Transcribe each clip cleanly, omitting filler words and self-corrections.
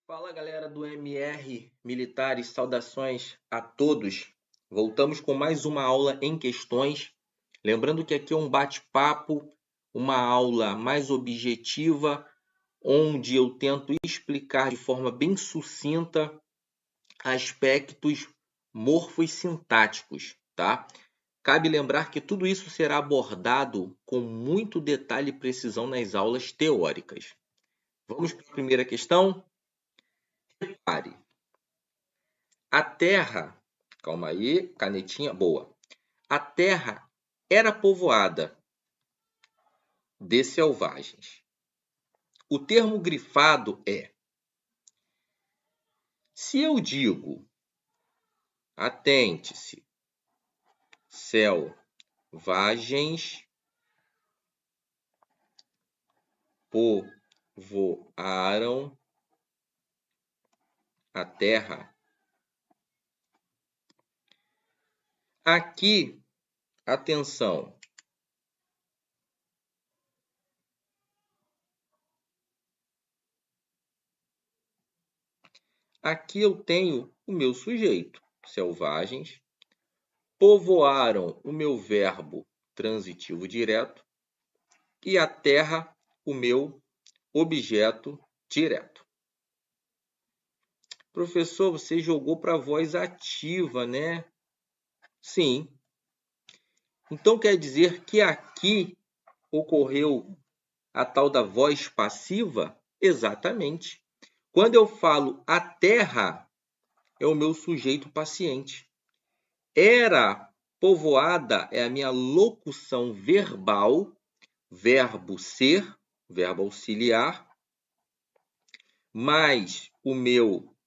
Fala galera do MR Militares, saudações a todos. Voltamos com mais uma aula em questões. Lembrando que aqui é um bate-papo, uma aula mais objetiva, onde eu tento explicar de forma bem sucinta aspectos morfos sintáticos, tá? Cabe lembrar que tudo isso será abordado com muito detalhe e precisão nas aulas teóricas. Vamos para a primeira questão? Repare. A Terra, calma aí, canetinha boa. A Terra era povoada de selvagens. O termo grifado é: se eu digo, atente-se, selvagens povoaram a Terra. Aqui, atenção. Aqui eu tenho o meu sujeito, selvagens, povoaram o meu verbo transitivo direto e a terra, o meu objeto direto. Professor, você jogou para a voz ativa, né? Sim. Então quer dizer que aqui ocorreu a tal da voz passiva? Exatamente. Quando eu falo a terra, é o meu sujeito paciente. Era povoada é a minha locução verbal, verbo ser, verbo auxiliar, mais o meu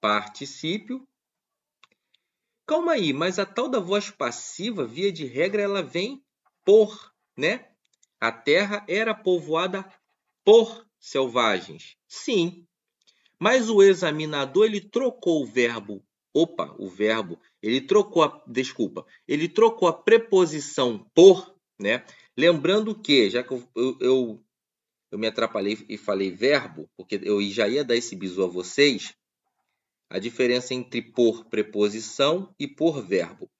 particípio. Calma aí, mas a tal da voz passiva, via de regra, ela vem por, né? A terra era povoada por selvagens. Sim, mas o examinador ele trocou o verbo, ele trocou a preposição por, né? Lembrando que, já que eu me atrapalhei e falei verbo, porque eu já ia dar esse bizu a vocês, a diferença entre por preposição e por verbo.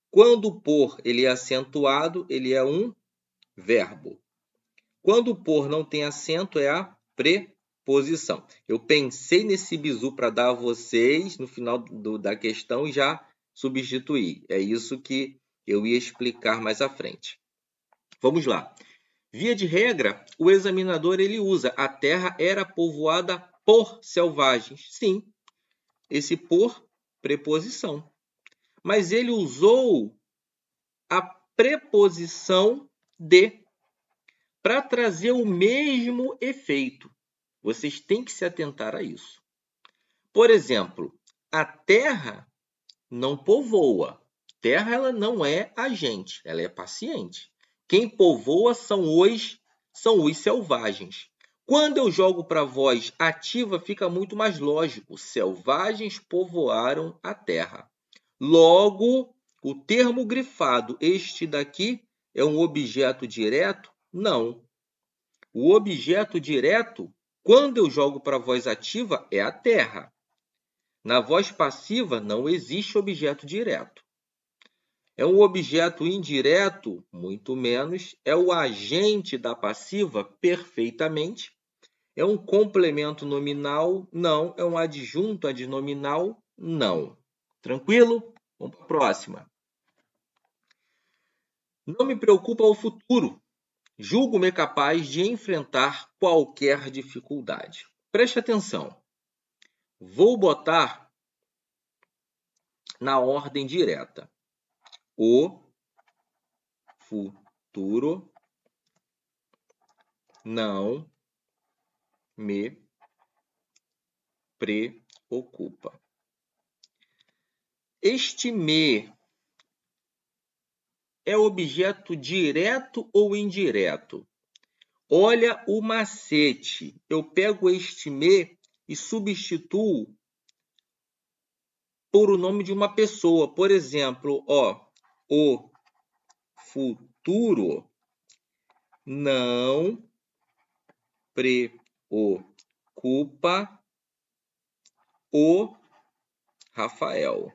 Quando o por ele é acentuado, ele é um verbo. Quando o por não tem acento, é a preposição. Eu pensei nesse bizu para dar a vocês no final da questão e já substituí. É isso que eu ia explicar mais à frente. Vamos lá. Via de regra, o examinador ele usa a terra era povoada por selvagens. Sim, esse por preposição. Mas ele usou a preposição de para trazer o mesmo efeito. Vocês têm que se atentar a isso. Por exemplo, a terra não povoa. Terra ela não é agente, ela é paciente. Quem povoa são os selvagens. Quando eu jogo para a voz ativa, fica muito mais lógico. Selvagens povoaram a terra. Logo, o termo grifado, este daqui, é um objeto direto? Não. O objeto direto, quando eu jogo para a voz ativa, é a terra. Na voz passiva, não existe objeto direto. É um objeto indireto? Muito menos. É o agente da passiva? Perfeitamente. É um complemento nominal? Não. É um adjunto adnominal? Não. Tranquilo? Vamos para a próxima. Não me preocupa o futuro. Julgo-me capaz de enfrentar qualquer dificuldade. Preste atenção. Vou botar na ordem direta. O futuro não me preocupa. Este me é objeto direto ou indireto? Olha o macete. Eu pego este me e substituo por o nome de uma pessoa. Por exemplo, o futuro não preocupa o Rafael.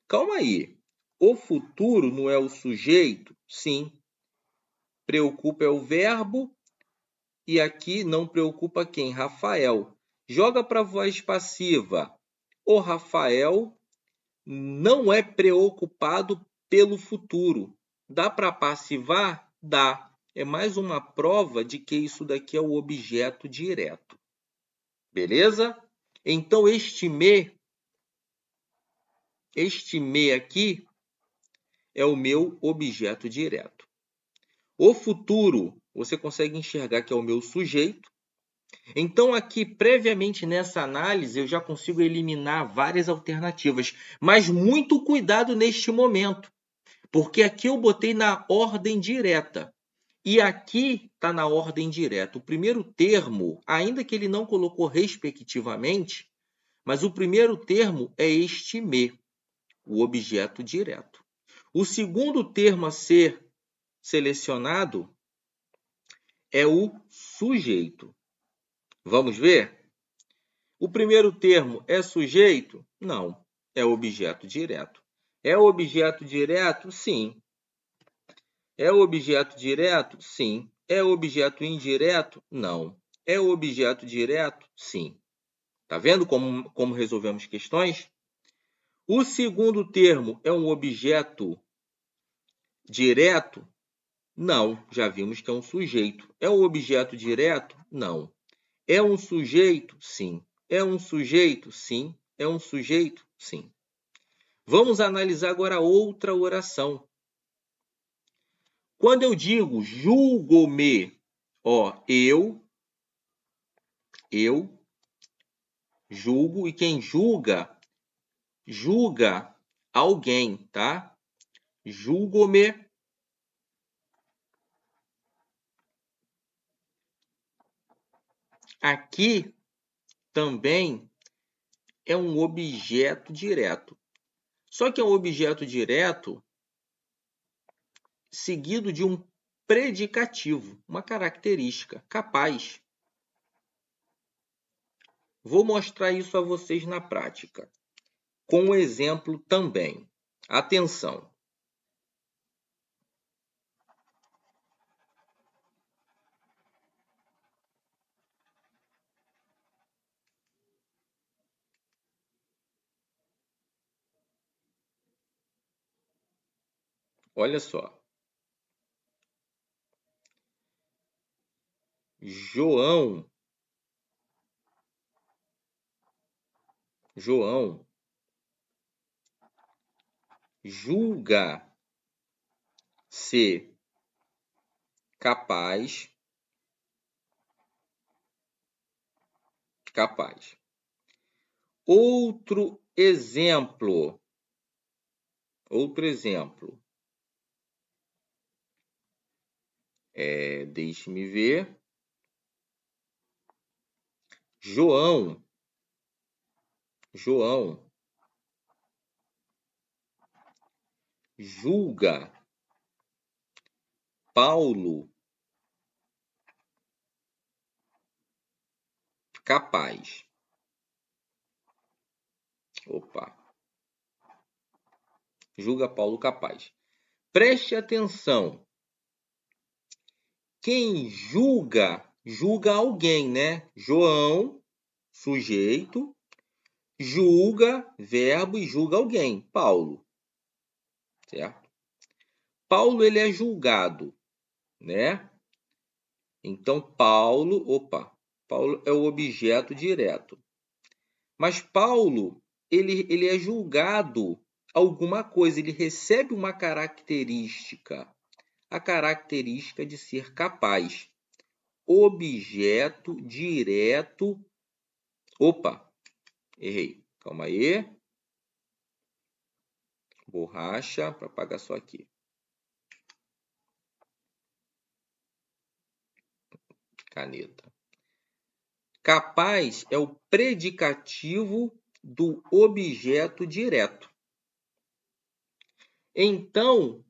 Calma aí. O futuro não é o sujeito? Sim. Preocupa é o verbo. E aqui não preocupa quem? Rafael. Joga para a voz passiva. O Rafael não é preocupado pelo futuro. Dá para passivar? Dá. É mais uma prova de que isso daqui é o objeto direto. Beleza? Então, este me aqui é o meu objeto direto. O futuro, você consegue enxergar que é o meu sujeito. Então, aqui, previamente nessa análise, eu já consigo eliminar várias alternativas. Mas muito cuidado neste momento, porque aqui eu botei na ordem direta. E aqui está na ordem direta. O primeiro termo, ainda que ele não colocou respectivamente, mas o primeiro termo é este me, o objeto direto. O segundo termo a ser selecionado é o sujeito. Vamos ver? O primeiro termo é sujeito? Não, é objeto direto. É objeto direto? Sim. É objeto direto? Sim. É objeto indireto? Não. É objeto direto? Sim. Tá vendo como resolvemos questões? O segundo termo é um objeto direto? Não, já vimos que é um sujeito. É um objeto direto? Não. É um sujeito? Sim. É um sujeito? Sim. É um sujeito? Sim. Vamos analisar agora outra oração. Quando eu digo julgo-me, eu julgo, e quem julga alguém, tá? Julgo-me. Aqui também é um objeto direto. Só que é um objeto direto seguido de um predicativo, uma característica, capaz. Vou mostrar isso a vocês na prática, com um exemplo também. Atenção! Olha só. João julga-se capaz. Outro exemplo. Deixe-me ver. João julga Paulo capaz. Julga Paulo capaz. Preste atenção. Quem julga alguém, né? João, sujeito, julga, verbo, e julga alguém, Paulo. Certo? Paulo, ele é julgado, né? Então, Paulo é o objeto direto. Mas Paulo, ele é julgado alguma coisa, ele recebe uma característica, a característica de ser capaz. Objeto direto. Errei. Calma aí. Borracha para apagar só aqui. Caneta. Capaz é o predicativo do objeto direto. Então,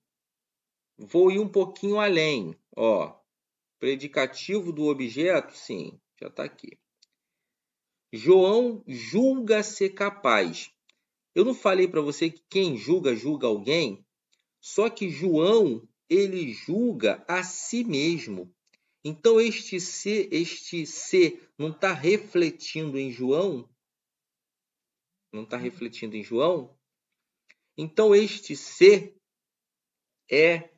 vou ir um pouquinho além. Predicativo do objeto, sim, já está aqui. João julga ser capaz. Eu não falei para você que quem julga, julga alguém? Só que João, ele julga a si mesmo. Então, este ser não está refletindo em João? Não está refletindo em João? Então, este ser é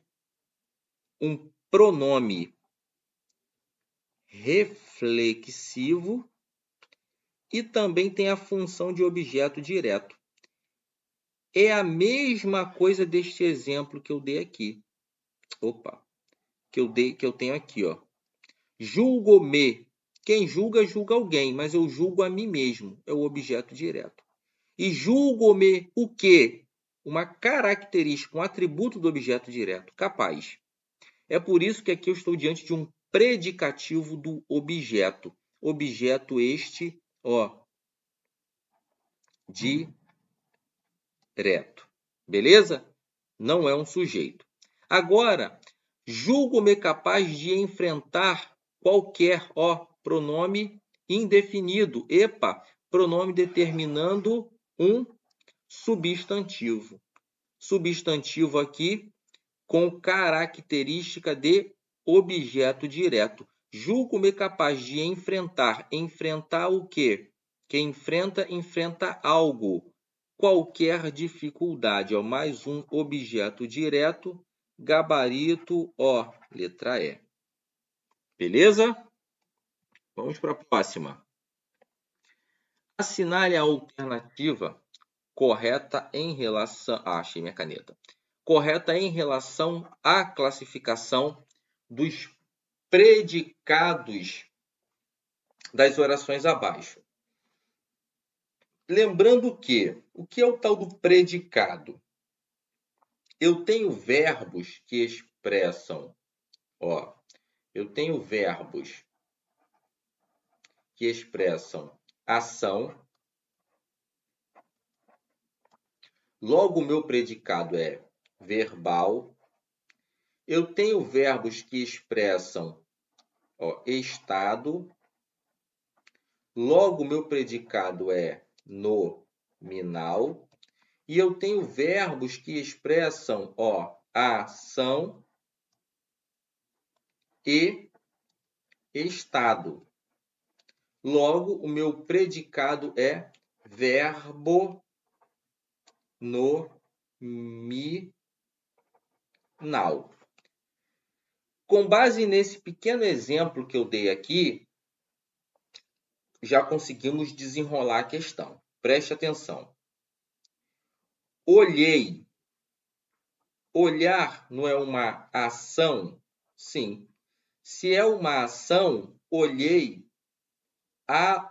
um pronome reflexivo e também tem a função de objeto direto. É a mesma coisa deste exemplo que eu dei aqui. Opa, que eu tenho aqui, ó. Julgo-me. Quem julga, julga alguém, mas eu julgo a mim mesmo. É o objeto direto. E julgo-me o quê? Uma característica, um atributo do objeto direto, capaz. É por isso que aqui eu estou diante de um predicativo do objeto. Objeto este, ó, direto. Beleza? Não é um sujeito. Agora, julgo-me capaz de enfrentar qualquer, ó, pronome indefinido. Epa, pronome determinando um substantivo. Substantivo aqui com característica de objeto direto. Julgo-me capaz de enfrentar. Enfrentar o quê? Quem enfrenta, enfrenta algo. Qualquer dificuldade. Ó, mais um objeto direto. Gabarito, ó, letra E. Beleza? Vamos para a próxima. Assinale a alternativa correta em relação... Ah, achei minha caneta. Correta em relação à classificação dos predicados das orações abaixo. Lembrando que, o que é o tal do predicado? Eu tenho verbos que expressam, ó, eu tenho verbos que expressam ação. Logo, o meu predicado é verbal. Eu tenho verbos que expressam, ó, estado. Logo, o meu predicado é nominal. E eu tenho verbos que expressam, ó, ação e estado. Logo, o meu predicado é verbo nominal. Com base nesse pequeno exemplo que eu dei aqui, já conseguimos desenrolar a questão. Preste atenção. Olhei. Olhar não é uma ação? Sim. Se é uma ação, olhei a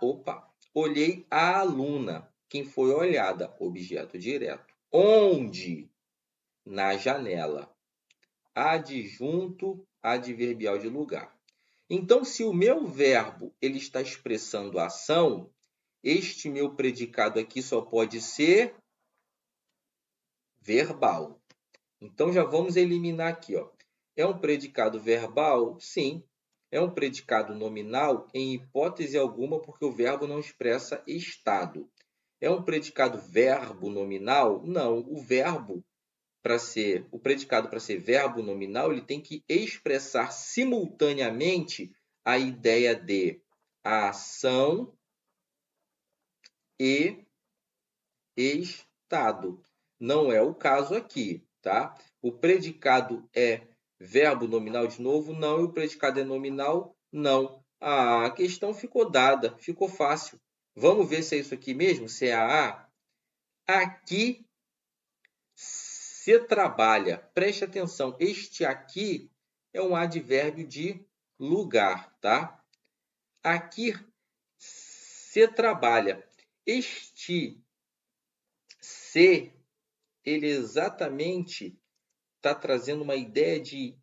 aluna. Quem foi olhada? Objeto direto. Onde? Na janela. Adjunto adverbial de lugar. Então, se o meu verbo ele está expressando ação, este meu predicado aqui só pode ser verbal. Então, já vamos eliminar aqui, ó. É um predicado verbal? Sim. É um predicado nominal? Em hipótese alguma, porque o verbo não expressa estado. É um predicado verbo nominal? Não. O predicado para ser verbo nominal, ele tem que expressar simultaneamente a ideia de ação e estado. Não é o caso aqui, tá? O predicado é verbo nominal de novo? Não. E o predicado é nominal? Não. Ah, a questão ficou dada, ficou fácil. Vamos ver se é isso aqui mesmo, se é a A. Aqui se trabalha. Preste atenção, este aqui é um advérbio de lugar, tá? Aqui se trabalha. Este se, ele exatamente está trazendo uma ideia de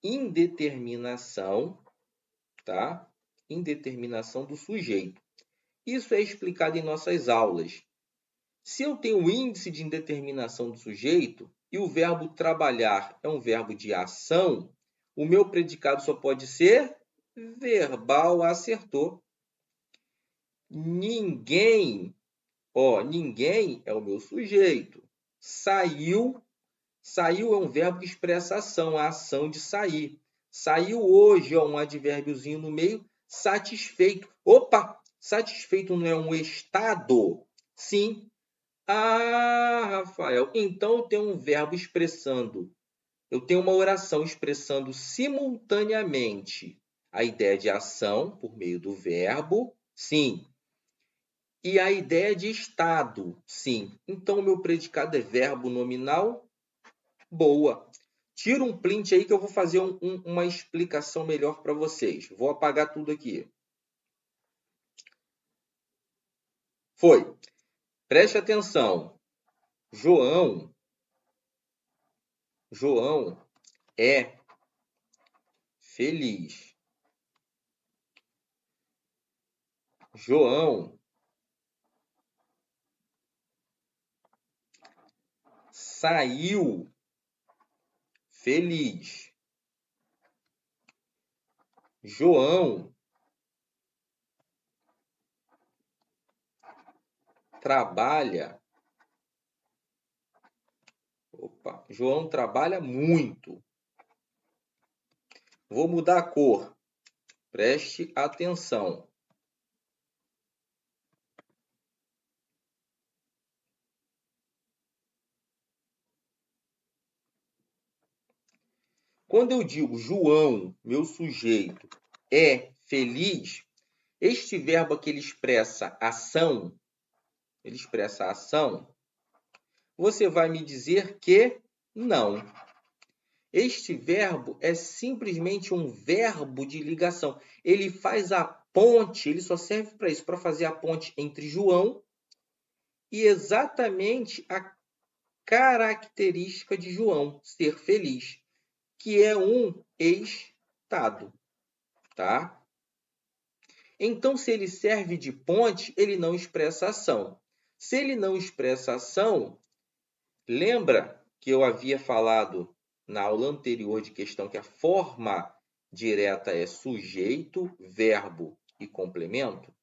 indeterminação, tá? Indeterminação do sujeito. Isso é explicado em nossas aulas. Se eu tenho o índice de indeterminação do sujeito e o verbo trabalhar é um verbo de ação, o meu predicado só pode ser verbal. Acertou. Ninguém, ó, ninguém é o meu sujeito. Saiu, saiu é um verbo que expressa ação, a ação de sair. Saiu hoje, ó, um advérbiozinho no meio, satisfeito. Opa, satisfeito não é um estado? Sim. Ah, Rafael, então eu tenho um verbo expressando. Eu tenho uma oração expressando simultaneamente a ideia de ação por meio do verbo, sim, e a ideia de estado, sim. Então, o meu predicado é verbo nominal? Boa. Tira um print aí que eu vou fazer uma explicação melhor para vocês. Vou apagar tudo aqui. Foi. Preste atenção. João é feliz. João saiu feliz. João trabalha. Opa, João trabalha muito. Vou mudar a cor. Preste atenção. Quando eu digo João, meu sujeito, é feliz, este verbo aqui ele expressa ação, você vai me dizer que não. Este verbo é simplesmente um verbo de ligação. Ele faz a ponte, ele só serve para isso, para fazer a ponte entre João e exatamente a característica de João, ser feliz, que é um estado, tá? Então, se ele serve de ponte, ele não expressa ação. Se ele não expressa ação, lembra que eu havia falado na aula anterior de questão que a forma direta é sujeito, verbo e complemento?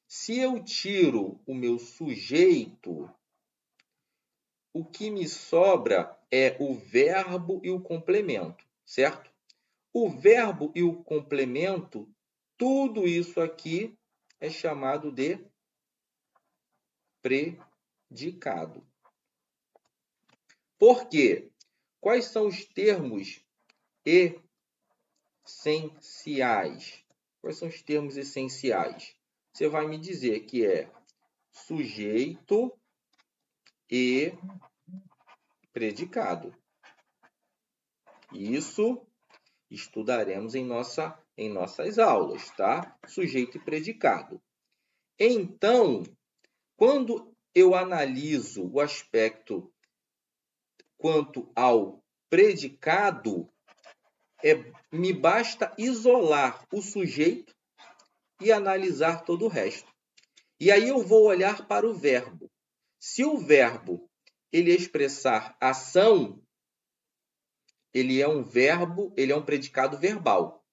Se eu tiro o meu sujeito, o que me sobra é o verbo e o complemento, certo? O verbo e o complemento, tudo isso aqui é chamado de predicado. Por quê? Quais são os termos essenciais? Quais são os termos essenciais? Você vai me dizer que é sujeito e predicado. Isso estudaremos em nossas aulas, tá? Sujeito e predicado. Então, quando eu analiso o aspecto quanto ao predicado, me basta isolar o sujeito e analisar todo o resto. E aí eu vou olhar para o verbo. Se o verbo ele expressar ação, ele é um verbo, ele é um predicado verbal.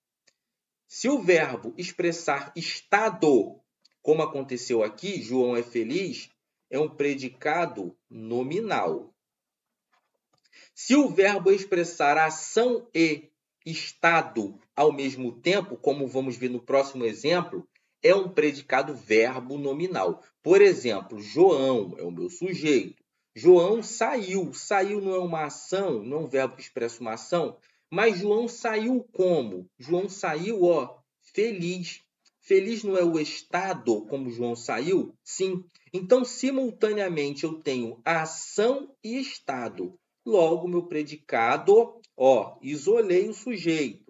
Se o verbo expressar estado, como aconteceu aqui, João é feliz, é um predicado nominal. Se o verbo expressar ação e estado ao mesmo tempo, como vamos ver no próximo exemplo, é um predicado verbo nominal. Por exemplo, João é o meu sujeito. João saiu. Saiu não é uma ação, não é um verbo que expressa uma ação, mas João saiu como? João saiu, ó, feliz. Feliz não é o estado como João saiu? Sim. Então, simultaneamente, eu tenho ação e estado. Logo, meu predicado, ó, isolei o sujeito,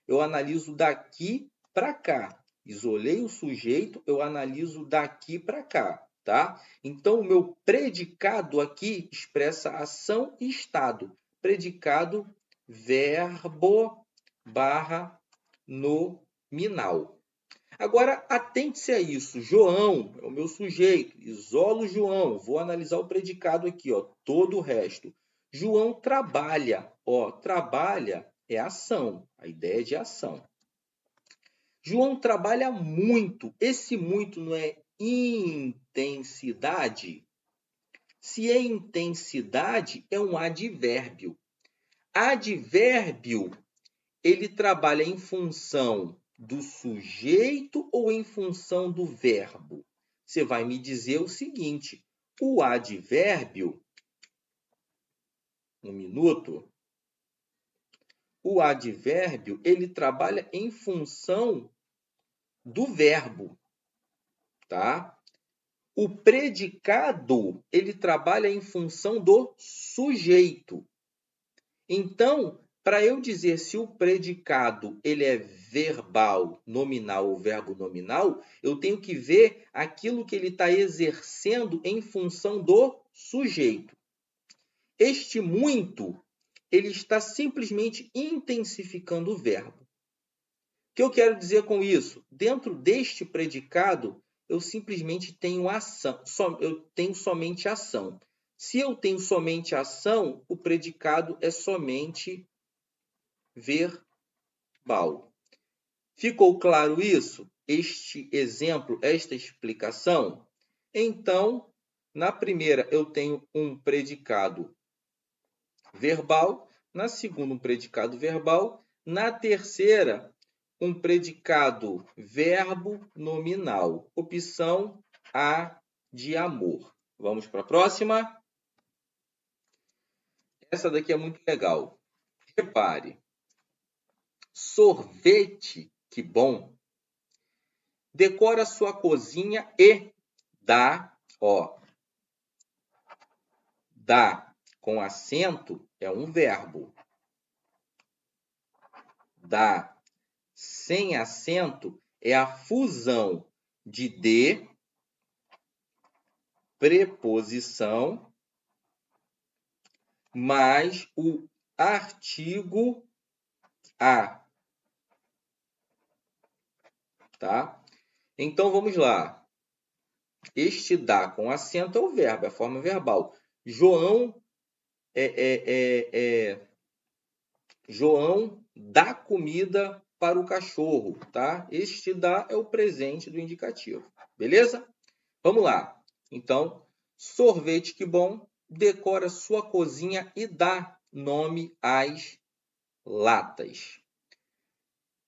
eu analiso daqui para cá. Isolei o sujeito, eu analiso daqui para cá, tá? Então, o meu predicado aqui expressa ação e estado. Predicado, verbo barra nominal. Agora, atente-se a isso. João é o meu sujeito. Isolo João. Vou analisar o predicado aqui, ó, todo o resto. João trabalha. Ó, trabalha é ação. A ideia é de ação. João trabalha muito. Esse muito não é intensidade? Se é intensidade, é um advérbio. Advérbio, ele trabalha em função do sujeito ou em função do verbo? Você vai me dizer o seguinte: o advérbio, um minuto, o advérbio, ele trabalha em função do verbo, tá? O predicado, ele trabalha em função do sujeito. Então, para eu dizer se o predicado ele é verbal, nominal ou verbo nominal, eu tenho que ver aquilo que ele está exercendo em função do sujeito. Este muito, ele está simplesmente intensificando o verbo. O que eu quero dizer com isso? Dentro deste predicado, eu simplesmente tenho ação, eu tenho somente ação. Se eu tenho somente ação, o predicado é somente verbal. Ficou claro isso? Este exemplo, esta explicação? Então, na primeira eu tenho um predicado verbal, na segunda um predicado verbal, na terceira um predicado verbo nominal. Opção A de amor. Vamos para a próxima? Essa daqui é muito legal. Repare. Sorvete, que bom. Decora sua cozinha e dá, ó. Dá com acento é um verbo. Dá sem acento é a fusão de preposição mais o artigo a. Tá? Então, vamos lá. Este dá com acento é o verbo, é a forma verbal. João João dá comida para o cachorro, tá? Este dá é o presente do indicativo. Beleza? Vamos lá. Então, sorvete que bom, decora sua cozinha e dá nome às latas.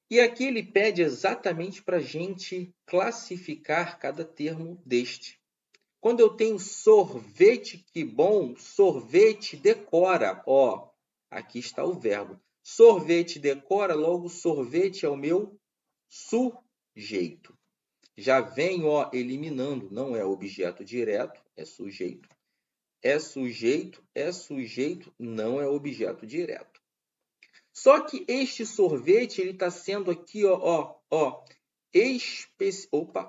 E aqui ele pede exatamente para a gente classificar cada termo deste. Quando eu tenho sorvete, que bom, sorvete decora. Ó, aqui está o verbo. Sorvete decora, logo sorvete é o meu sujeito. Já vem, ó, eliminando, não é objeto direto, é sujeito. É sujeito, não é objeto direto. Só que este sorvete, ele está sendo aqui, ele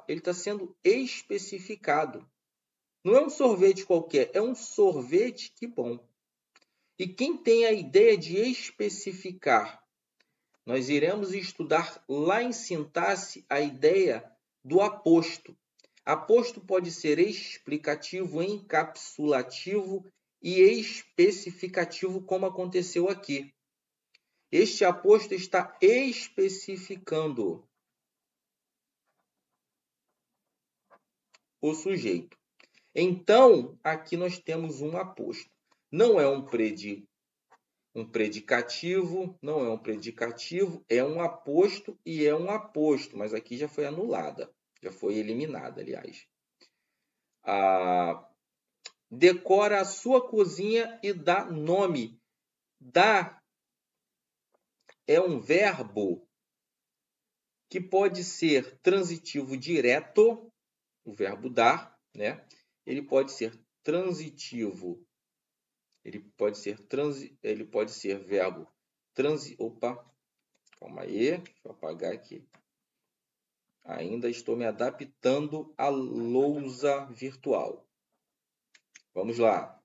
está sendo especificado. Não é um sorvete qualquer, é um sorvete que bom. E quem tem a ideia de especificar? Nós iremos estudar lá em sintaxe a ideia do aposto. Aposto pode ser explicativo, encapsulativo e especificativo, como aconteceu aqui. Este aposto está especificando o sujeito. Então, aqui nós temos um aposto. Não é um predicativo, não é um predicativo, é um aposto e é um aposto, mas aqui já foi anulada, já foi eliminada, aliás. Decora a sua cozinha e dá nome. Dá é um verbo que pode ser transitivo direto, o verbo dar, né? Ele pode ser transitivo, ele pode ser verbo calma aí, deixa eu apagar aqui. Ainda estou me adaptando à lousa virtual. Vamos lá.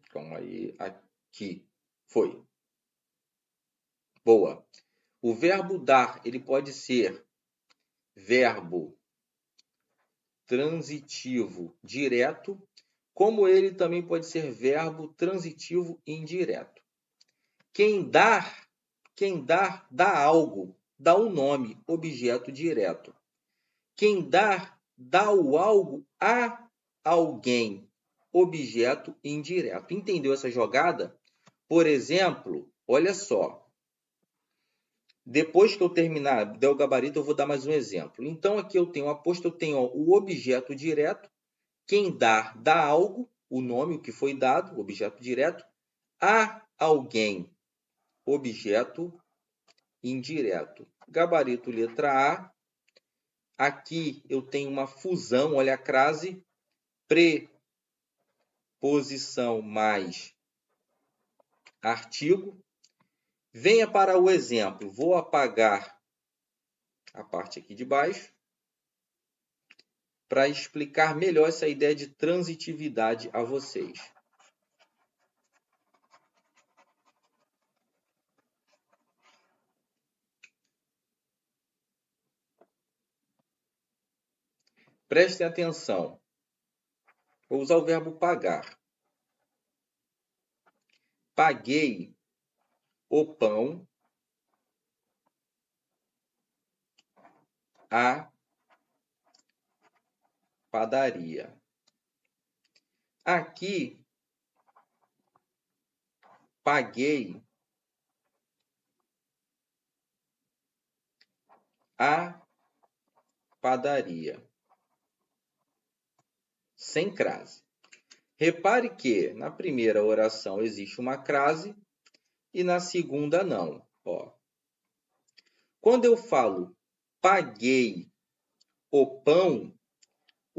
Calma aí, aqui. Foi. Boa. O verbo dar, ele pode ser verbo transitivo direto, como ele também pode ser verbo transitivo indireto. Quem dá, dá algo, dá um nome, objeto direto. Quem dá o algo a alguém, objeto indireto. Entendeu essa jogada? Por exemplo, olha só. Depois que eu terminar, der o gabarito, eu vou dar mais um exemplo. Então, aqui eu tenho aposto, eu tenho o objeto direto. Quem dá algo, o nome, o que foi dado, o objeto direto, a alguém, objeto indireto. Gabarito letra A. Aqui eu tenho uma fusão, olha a crase, preposição mais artigo. Venha para o exemplo. Vou apagar a parte aqui de baixo para explicar melhor essa ideia de transitividade a vocês. Prestem atenção. Vou usar o verbo pagar. Paguei o pão à padaria. Aqui, paguei a padaria. Sem crase. Repare que na primeira oração existe uma crase e na segunda não. Ó. Quando eu falo paguei o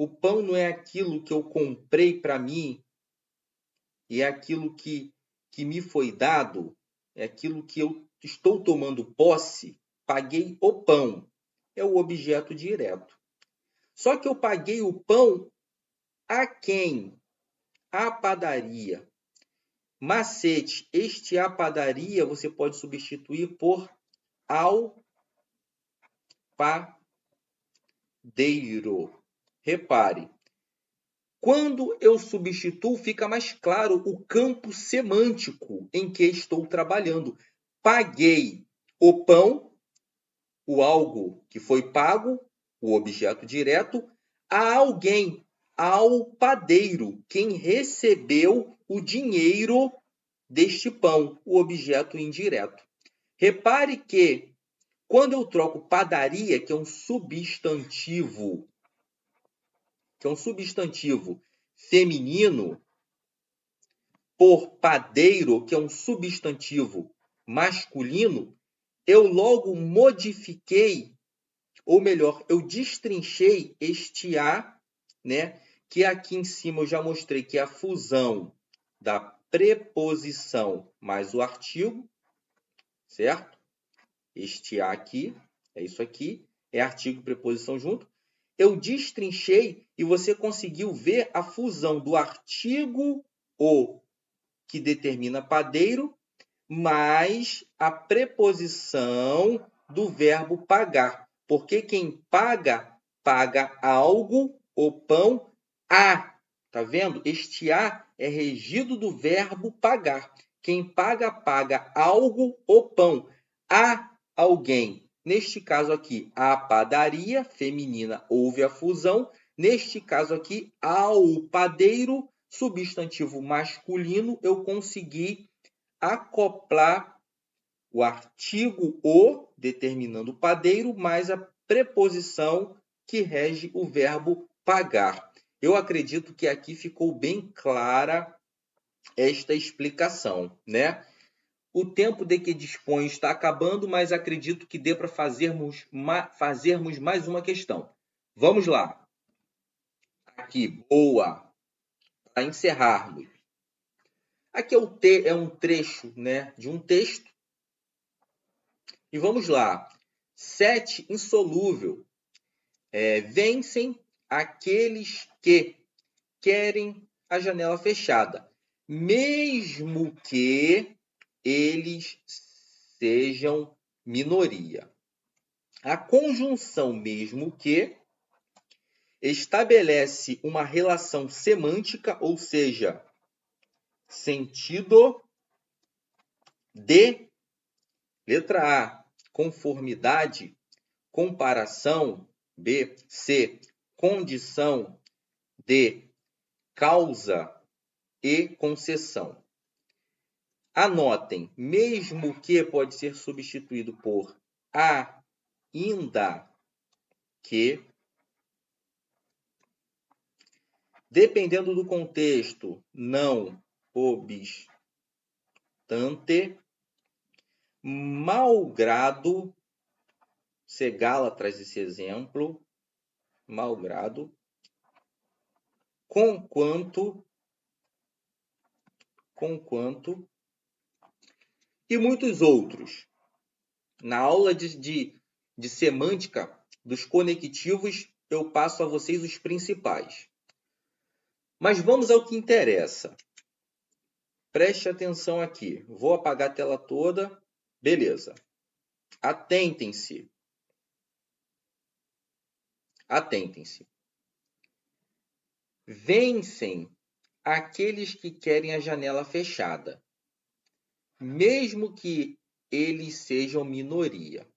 pão não é aquilo que eu comprei para mim, e é aquilo que me foi dado, é aquilo que eu estou tomando posse. Paguei o pão. É o objeto direto. Só que eu paguei o pão a quem? A padaria. Macete, este a padaria você pode substituir por ao padeiro. Repare, quando eu substituo, fica mais claro o campo semântico em que estou trabalhando. Paguei o pão, o algo que foi pago, o objeto direto, a alguém, ao padeiro, quem recebeu o dinheiro deste pão, o objeto indireto. Repare que quando eu troco padaria, que é um substantivo feminino, por padeiro, que é um substantivo masculino, eu logo modifiquei, ou melhor, eu destrinchei este a, né, que aqui em cima eu já mostrei que é a fusão da preposição mais o artigo, certo? Este a aqui, é isso aqui, é artigo e preposição junto. Eu destrinchei e você conseguiu ver a fusão do artigo o, que determina padeiro, mais a preposição do verbo pagar. Porque quem paga, paga algo, o pão, a. Tá vendo? Este a é regido do verbo pagar. Quem paga, paga algo, o pão, a alguém. Neste caso aqui, a padaria feminina, houve a fusão. Neste caso aqui, ao padeiro, substantivo masculino, eu consegui acoplar o artigo o, determinando o padeiro, mais a preposição que rege o verbo pagar. Eu acredito que aqui ficou bem clara esta explicação, né? O tempo de que dispõe está acabando, mas acredito que dê para fazermos mais uma questão. Vamos lá. Aqui, boa. Para encerrarmos. Aqui é um trecho, né, de um texto. E vamos lá. 7, insolúvel. Vencem aqueles que querem a janela fechada, mesmo que eles sejam minoria. A conjunção mesmo que estabelece uma relação semântica, ou seja, sentido de, letra A, conformidade, comparação, B, C, condição, D, causa e concessão. Anotem, mesmo que pode ser substituído por ainda que, dependendo do contexto, não obstante, malgrado, Segala traz esse exemplo, malgrado, conquanto, e muitos outros. Na aula de semântica dos conectivos, eu passo a vocês os principais. Mas vamos ao que interessa. Preste atenção aqui. Vou apagar a tela toda. Beleza. Atentem-se. Vencem aqueles que querem a janela fechada, mesmo que eles sejam minoria.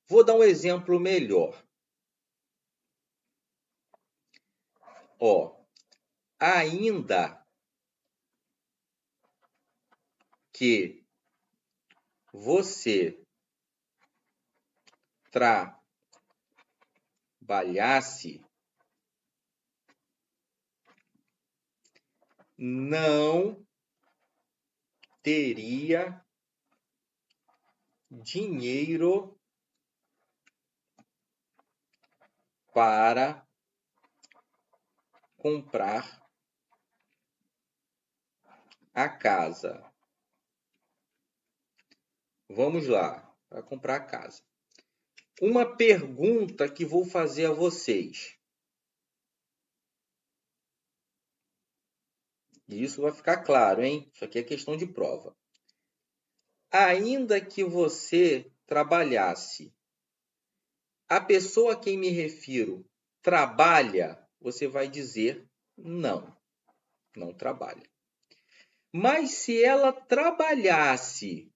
Vou dar um exemplo melhor. Ainda que você trabalhasse, não teria dinheiro para comprar a casa. Vamos lá, para comprar a casa. Uma pergunta que vou fazer a vocês. E isso vai ficar claro, hein? Isso aqui é questão de prova. Ainda que você trabalhasse, a pessoa a quem me refiro trabalha? Você vai dizer não, não trabalha. Mas se ela trabalhasse,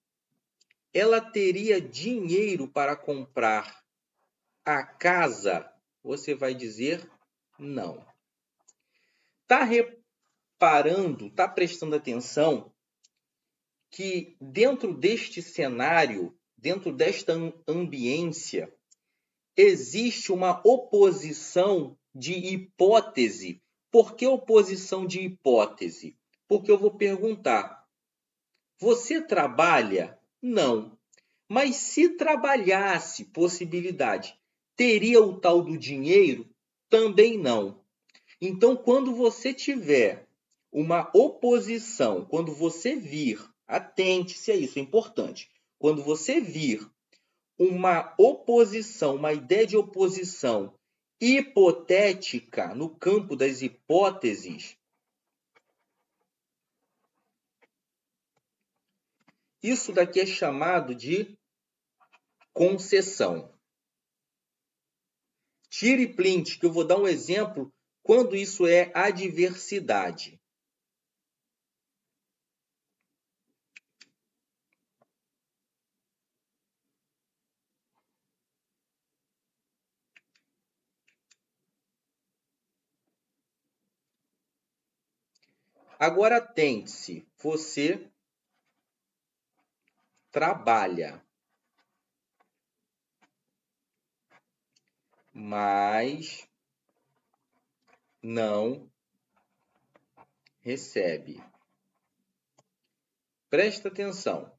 ela teria dinheiro para comprar a casa? Você vai dizer não. Está reparando, está prestando atenção que dentro deste cenário, dentro desta ambiência, existe uma oposição de hipótese. Por que oposição de hipótese? Porque eu vou perguntar: você trabalha? Não. Mas se trabalhasse, possibilidade, teria o tal do dinheiro? Também não. Então, quando você tiver uma oposição, quando você vir, atente-se a isso, é importante. Quando você vir uma oposição, uma ideia de oposição hipotética no campo das hipóteses, isso daqui é chamado de concessão. Tire print, que eu vou dar um exemplo quando isso é adversidade. Agora atente-se, você trabalha, mas não recebe. Presta atenção.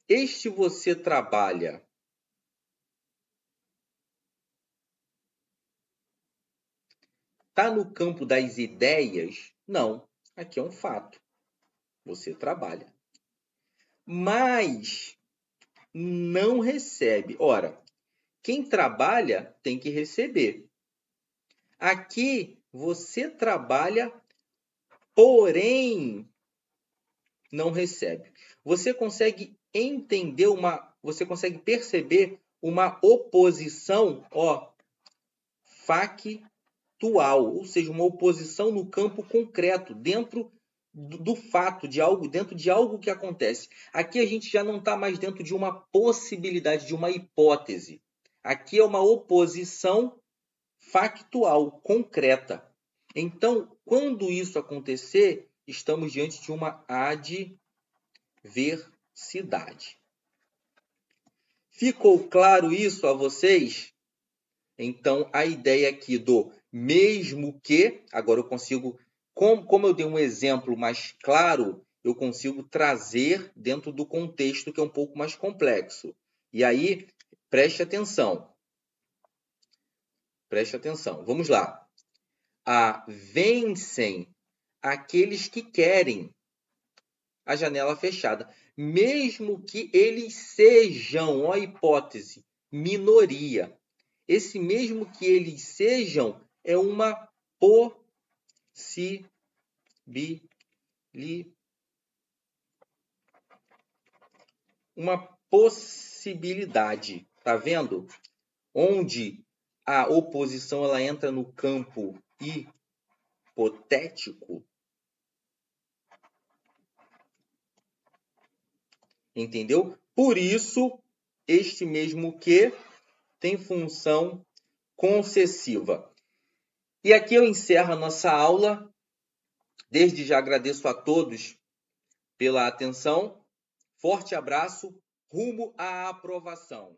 Este você trabalha está no campo das ideias? Não. Aqui é um fato. Você trabalha. Mas não recebe. Ora, quem trabalha tem que receber. Aqui você trabalha, porém não recebe. Você consegue entender você consegue perceber uma oposição, factual, ou seja, uma oposição no campo concreto, dentro do fato, de algo, dentro de algo que acontece. Aqui a gente já não está mais dentro de uma possibilidade, de uma hipótese. Aqui é uma oposição factual, concreta. Então, quando isso acontecer, estamos diante de uma adversidade. Ficou claro isso a vocês? Então, a ideia aqui do mesmo que, agora eu consigo, como eu dei um exemplo mais claro, eu consigo trazer dentro do contexto que é um pouco mais complexo. E aí, preste atenção. Preste atenção. Vamos lá. Vencem aqueles que querem a janela fechada, mesmo que eles sejam, ó hipótese, minoria. Esse mesmo que eles sejam é uma possibilidade. Tá vendo? Onde a oposição ela entra no campo hipotético. Entendeu? Por isso, este mesmo que tem função concessiva. E aqui eu encerro a nossa aula. Desde já agradeço a todos pela atenção. Forte abraço, rumo à aprovação.